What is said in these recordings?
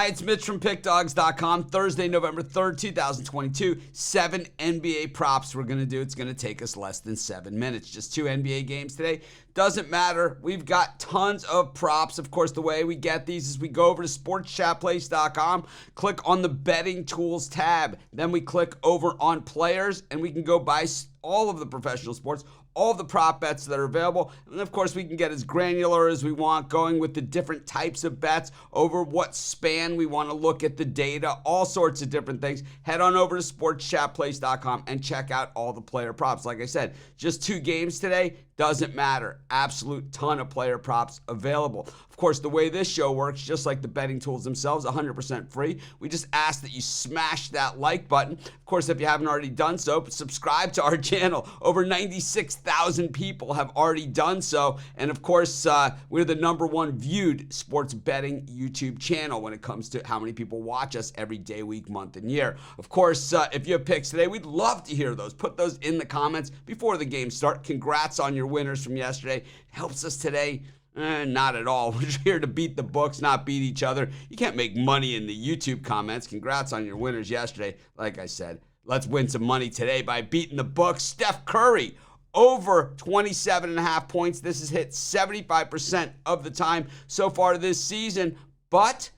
Hi, it's Mitch from PickDawgz.com. Thursday, November 3rd, 2022. 7 NBA props we're going to do. It's going to take us less than 7 minutes. Just 2 NBA games today. Doesn't matter. We've got tons of props. Of course, the way we get these is we go over to sportschatplace.com, click on the betting tools tab. Then we click over on players, and we can go buy all of the professional sports, all of the prop bets that are available. And of course, we can get as granular as we want, going with the different types of bets, over what span we want to look at the data, all sorts of different things. Head on over to sportschatplace.com and check out all the player props. Like I said, just 2 games today. Doesn't matter. Absolute ton of player props available. Of course, the way this show works, just like the betting tools themselves, 100% free. We just ask that you smash that like button. Of course, if you haven't already done so, subscribe to our channel. Over 96,000 people have already done so. And of course, we're the #1 viewed sports betting YouTube channel when it comes to how many people watch us every day, week, month, and year. Of course, if you have picks today, we'd love to hear those. Put those in the comments before the game start. Congrats on your winners from yesterday. Helps us today. Not at all. We're here to beat the books, not beat each other. You can't make money in the YouTube comments. Congrats on your winners yesterday. Like I said, let's win some money today by beating the books. Steph Curry, over 27.5 points. This has hit 75% of the time so far this season, but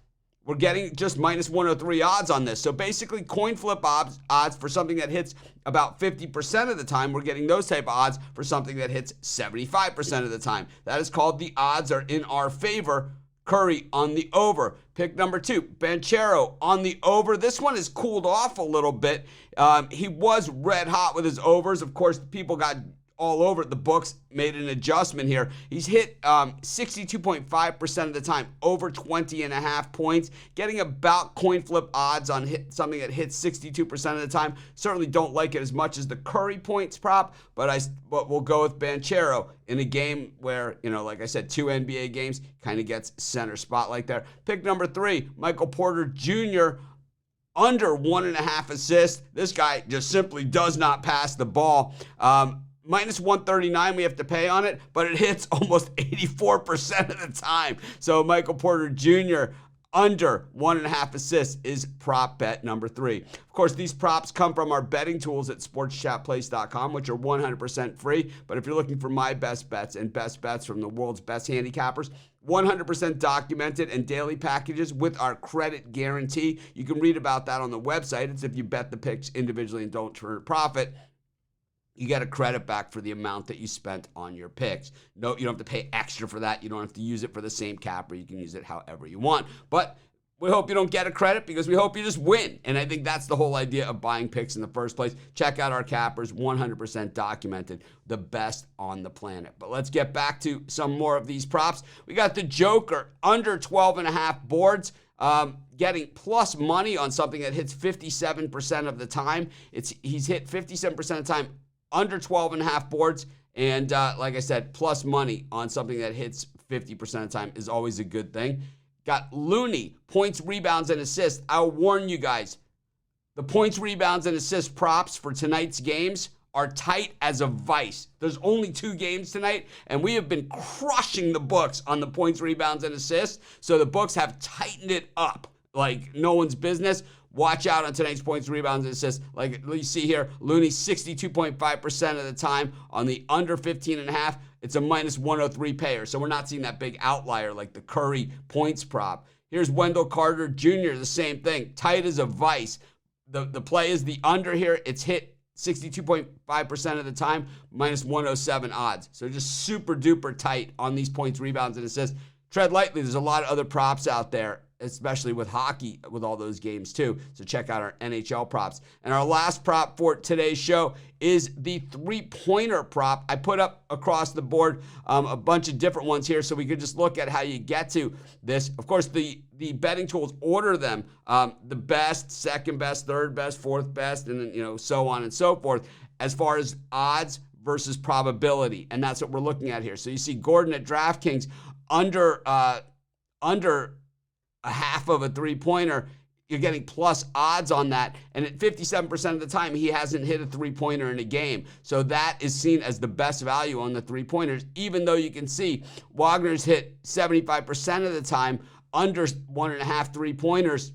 we're getting just -103 odds on this. So basically, coin flip odds for something that hits about 50% of the time. We're getting those type of odds for something that hits 75% of the time. That is called the odds are in our favor. Curry on the over. Pick number 2, Banchero on the over. This one has cooled off a little bit. He was red hot with his overs. Of course, people got all over it. The books made an adjustment here. He's hit 62.5% of the time, over 20.5 points, getting about coin flip odds on something that hits 62% of the time. Certainly don't like it as much as the Curry points prop, but we'll go with Banchero in a game where, like I said, 2 NBA games, kind of gets center spotlight there. Pick number 3, Michael Porter Jr., under 1.5 assists. This guy just simply does not pass the ball. -139 we have to pay on it, but it hits almost 84% of the time. So Michael Porter Jr. under 1.5 assists is prop bet number 3. Of course, these props come from our betting tools at sportschatplace.com, which are 100% free. But if you're looking for my best bets and best bets from the world's best handicappers, 100% documented and daily packages with our credit guarantee. You can read about that on the website. It's if you bet the picks individually and don't turn a profit, you get a credit back for the amount that you spent on your picks. No, you don't have to pay extra for that. You don't have to use it for the same capper. You can use it however you want. But we hope you don't get a credit because we hope you just win. And I think that's the whole idea of buying picks in the first place. Check out our cappers, 100% documented, the best on the planet. But let's get back to some more of these props. We got the Joker, under 12.5 boards. Getting plus money on something that hits 57% of the time. He's hit 57% of the time, under 12.5 boards, and like I said, plus money on something that hits 50% of the time is always a good thing. Got Looney, points, rebounds, and assists. I'll warn you guys, the points, rebounds, and assist props for tonight's games are tight as a vice. There's only 2 games tonight, and we have been crushing the books on the points, rebounds, and assists, so the books have tightened it up like no one's business. Watch out on tonight's points, rebounds, and assists. Like you see here, Looney 62.5% of the time on the under 15.5. It's a -103 payer. So we're not seeing that big outlier like the Curry points prop. Here's Wendell Carter Jr., the same thing. Tight as a vice. The play is the under here. It's hit 62.5% of the time, -107 odds. So just super duper tight on these points, rebounds, and assists. Tread lightly. There's a lot of other props out there, especially with hockey, with all those games too. So check out our NHL props. And our last prop for today's show is the 3-pointer prop. I put up across the board a bunch of different ones here so we could just look at how you get to this. Of course, the betting tools order them, the best, second best, third best, fourth best, and then, so on and so forth, as far as odds versus probability. And that's what we're looking at here. So you see Gordon at DraftKings under a half of a 3-pointer, you're getting plus odds on that. And at 57% of the time, he hasn't hit a 3-pointer in a game. So that is seen as the best value on the 3-pointers, even though you can see Wagner's hit 75% of the time under 1.5 3-pointers,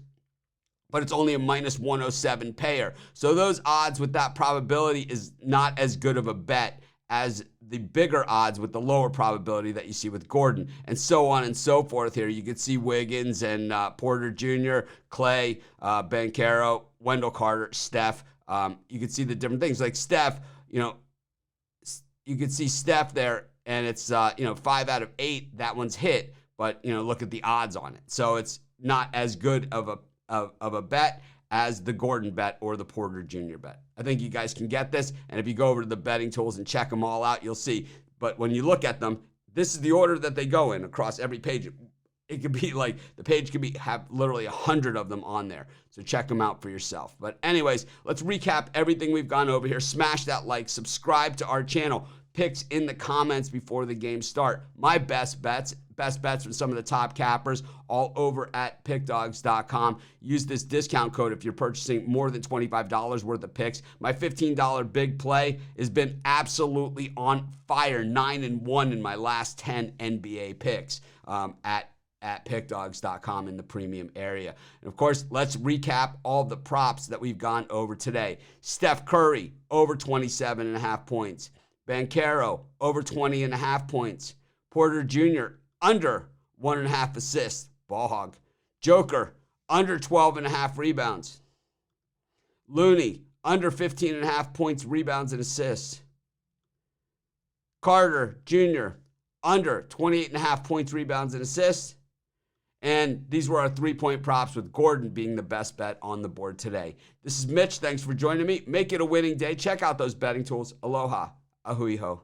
but it's only a minus 107 payer. So those odds with that probability is not as good of a bet as the bigger odds with the lower probability that you see with Gordon, and so on and so forth here. You could see Wiggins and Porter Jr., Clay, Banchero, Wendell Carter, Steph. You could see the different things. Like Steph, you could see Steph there, and it's 5 out of 8. That one's hit, but look at the odds on it. So it's not as good of a bet as the Gordon bet or the Porter Jr. bet. I think you guys can get this, and if you go over to the betting tools and check them all out, you'll see. But when you look at them, this is the order that they go in across every page. It could be like the page could have literally 100 of them on there. So check them out for yourself. But anyways, let's recap everything we've gone over here. Smash that like, subscribe to our channel. Picks in the comments before the game start. My best bets from some of the top cappers all over at PickDawgz.com. Use this discount code if you're purchasing more than $25 worth of picks. My $15 big play has been absolutely on fire. 9-1 in my last 10 NBA picks at PickDawgz.com in the premium area. And of course, let's recap all the props that we've gone over today. Steph Curry, over 27.5 points. Banchero, over 20.5 points. Porter Jr., under 1.5 assists. Ball hog. Joker, under 12.5 rebounds. Looney, under 15.5 points, rebounds, and assists. Carter Jr., under 28.5 points, rebounds, and assists. And these were our 3-point props, with Gordon being the best bet on the board today. This is Mitch. Thanks for joining me. Make it a winning day. Check out those betting tools. Aloha. Ahui ho.